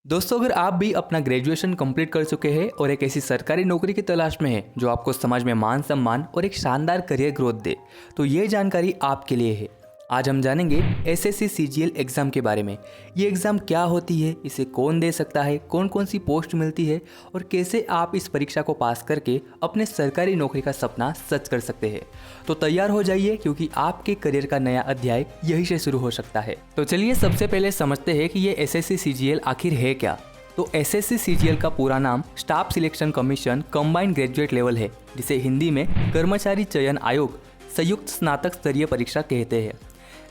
दोस्तों, अगर आप भी अपना ग्रेजुएशन कंप्लीट कर चुके हैं और एक ऐसी सरकारी नौकरी की तलाश में हैं जो आपको समाज में मान सम्मान और एक शानदार करियर ग्रोथ दे, तो ये जानकारी आपके लिए है। आज हम जानेंगे एसएससी सीजीएल एग्ज़ाम के बारे में। ये एग्ज़ाम क्या होती है, इसे कौन दे सकता है, कौन कौन सी पोस्ट मिलती है और कैसे आप इस परीक्षा को पास करके अपने सरकारी नौकरी का सपना सच कर सकते हैं। तो तैयार हो जाइए, क्योंकि आपके करियर का नया अध्याय यहीं से शुरू हो सकता है। तो चलिए सबसे पहले समझते हैं कि ये एसएससी सीजीएल आखिर है क्या। तो एसएससी सीजीएल का पूरा नाम staff selection commission combined graduate level है, जिसे हिंदी में कर्मचारी चयन आयोग संयुक्त स्नातक स्तरीय परीक्षा कहते हैं।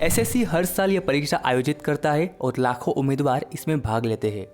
एसएससी हर साल ये परीक्षा आयोजित करता है और लाखों उम्मीदवार इसमें भाग लेते हैं।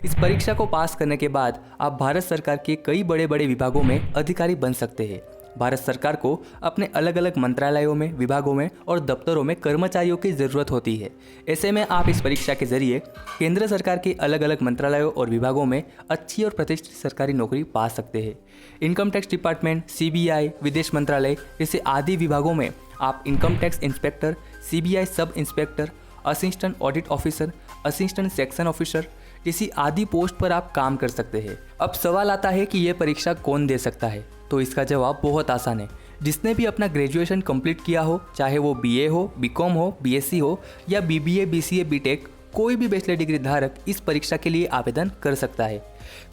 इस परीक्षा को पास करने के बाद आप भारत सरकार के कई बड़े बड़े विभागों में अधिकारी बन सकते हैं। भारत सरकार को अपने अलग अलग मंत्रालयों में, विभागों में और दफ्तरों में कर्मचारियों की ज़रूरत होती है। ऐसे में आप इस परीक्षा के जरिए केंद्र सरकार के अलग अलग मंत्रालयों और विभागों में अच्छी और प्रतिष्ठित सरकारी नौकरी पा सकते हैं। इनकम टैक्स डिपार्टमेंट, सीबीआई, विदेश मंत्रालय जैसे आदि विभागों में आप income tax inspector, CBI sub inspector, assistant audit officer, assistant section officer जैसी आदि पोस्ट पर आप काम कर सकते हैं। अब सवाल आता है कि ये परीक्षा कौन दे सकता है। तो इसका जवाब बहुत आसान है। जिसने भी अपना ग्रेजुएशन कंप्लीट किया हो, चाहे वो बीए हो, बीकॉम हो, बीएससी हो या बीबीए, बीसीए, बीटेक, कोई भी बैचलर डिग्री धारक इस परीक्षा के लिए आवेदन कर सकता है।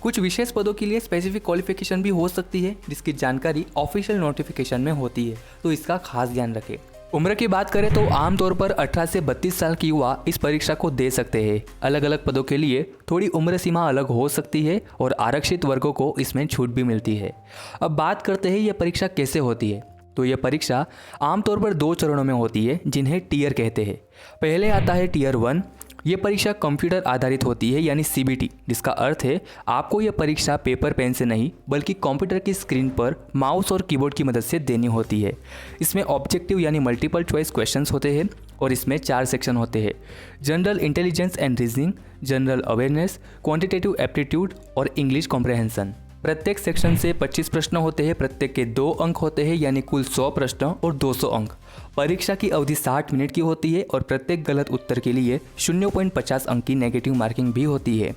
कुछ विशेष पदों के लिए स्पेसिफिक क्वालिफिकेशन भी हो सकती है, जिसकी जानकारी ऑफिशियल नोटिफिकेशन में होती है, तो इसका खास ध्यान रखें। उम्र की बात करें तो आमतौर पर 18 से 32 साल की युवा इस परीक्षा को दे सकते हैं। अलग अलग पदों के लिए थोड़ी उम्र सीमा अलग हो सकती है और आरक्षित वर्गों को इसमें छूट भी मिलती है। अब बात करते हैं ये परीक्षा कैसे होती है। तो यह परीक्षा आमतौर पर 2 चरणों में होती है, जिन्हें टीयर कहते हैं। पहले आता है टीयर 1। ये परीक्षा कंप्यूटर आधारित होती है, यानी सीबीटी, जिसका अर्थ है आपको यह परीक्षा पेपर पेन से नहीं बल्कि कंप्यूटर की स्क्रीन पर माउस और कीबोर्ड की मदद से देनी होती है। इसमें ऑब्जेक्टिव यानी मल्टीपल चॉइस क्वेश्चंस होते हैं और इसमें 4 सेक्शन होते हैं: general intelligence and reasoning, general awareness, quantitative aptitude और इंग्लिश कॉम्प्रहेंशन। प्रत्येक सेक्शन से 25 प्रश्न होते हैं। प्रत्येक के 2 अंक होते हैं, यानी कुल 100 प्रश्न और 200 अंक। परीक्षा की अवधि 60 मिनट की होती है और प्रत्येक गलत उत्तर के लिए 0.50 अंक की नेगेटिव मार्किंग भी होती है।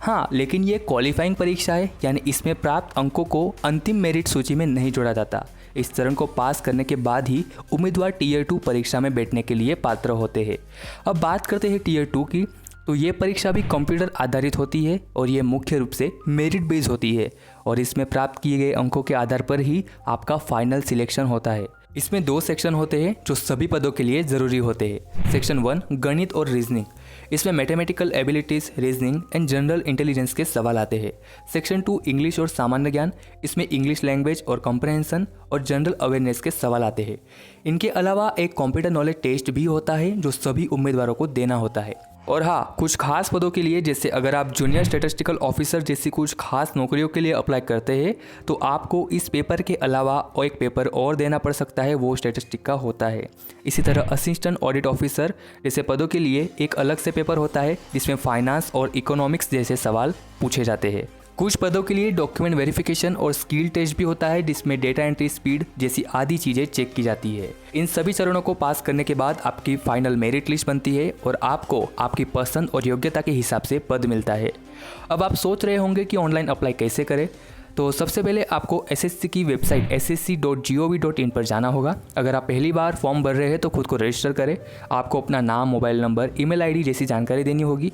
हाँ, लेकिन ये क्वालिफाइंग परीक्षा है, यानी इसमें प्राप्त अंकों को अंतिम मेरिट सूची में नहीं जोड़ा जाता। इस चरण को पास करने के बाद ही उम्मीदवार टीयर 2 परीक्षा में बैठने के लिए पात्र होते हैं। अब बात करते हैं टीयर 2 की। तो ये परीक्षा भी कंप्यूटर आधारित होती है और ये मुख्य रूप से मेरिट बेस्ड होती है और इसमें प्राप्त किए गए अंकों के आधार पर ही आपका फाइनल सिलेक्शन होता है। इसमें 2 सेक्शन होते हैं जो सभी पदों के लिए ज़रूरी होते हैं। सेक्शन 1 गणित और रीजनिंग। इसमें mathematical abilities, reasoning and general intelligence के सवाल आते हैं। सेक्शन 2 इंग्लिश और सामान्य ज्ञान। इसमें इंग्लिश लैंग्वेज और कॉम्प्रहेंशन और जनरल अवेयरनेस के सवाल आते हैं। इनके अलावा एक कंप्यूटर नॉलेज टेस्ट भी होता है जो सभी उम्मीदवारों को देना होता है। और हाँ, कुछ खास पदों के लिए, जैसे अगर आप जूनियर स्टैटिस्टिकल ऑफिसर जैसी कुछ खास नौकरियों के लिए अप्लाई करते हैं, तो आपको इस पेपर के अलावा और एक पेपर और देना पड़ सकता है, वो स्टैटिस्टिक का होता है। इसी तरह असिस्टेंट ऑडिट ऑफिसर जैसे पदों के लिए एक अलग से पेपर होता है, जिसमें फाइनेंस और इकोनॉमिक्स जैसे सवाल पूछे जाते हैं। कुछ पदों के लिए डॉक्यूमेंट वेरिफिकेशन और स्किल टेस्ट भी होता है, जिसमें डेटा एंट्री स्पीड जैसी आदि चीज़ें चेक की जाती है। इन सभी चरणों को पास करने के बाद आपकी फाइनल मेरिट लिस्ट बनती है और आपको आपकी पसंद और योग्यता के हिसाब से पद मिलता है। अब आप सोच रहे होंगे कि ऑनलाइन अप्लाई कैसे करें। तो सबसे पहले आपको एसएससी की वेबसाइट ssc.gov.in पर जाना होगा। अगर आप पहली बार फॉर्म भर रहे हैं तो खुद को रजिस्टर करें। आपको अपना नाम, मोबाइल नंबर, ईमेल आईडी जैसी जानकारी देनी होगी।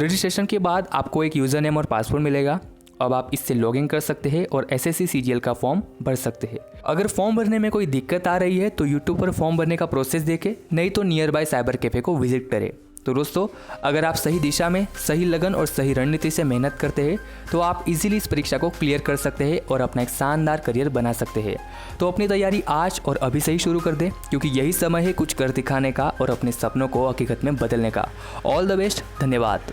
रजिस्ट्रेशन के बाद आपको एक यूज़र नेम और पासवर्ड मिलेगा। अब आप इससे लॉगिन कर सकते हैं और एसएससी सीजीएल का फॉर्म भर सकते हैं। अगर फॉर्म भरने में कोई दिक्कत आ रही है तो यूट्यूब पर फॉर्म भरने का प्रोसेस देखें, नहीं तो नियर बाय साइबर कैफ़े को विजिट करें। तो दोस्तों, अगर आप सही दिशा में, सही लगन और सही रणनीति से मेहनत करते हैं तो आप इजीली इस परीक्षा को क्लियर कर सकते हैं और अपना एक शानदार करियर बना सकते हैं। तो अपनी तैयारी आज और अभी से ही शुरू कर दें, क्योंकि यही समय है कुछ कर दिखाने का और अपने सपनों को हकीकत में बदलने का। All the best. धन्यवाद।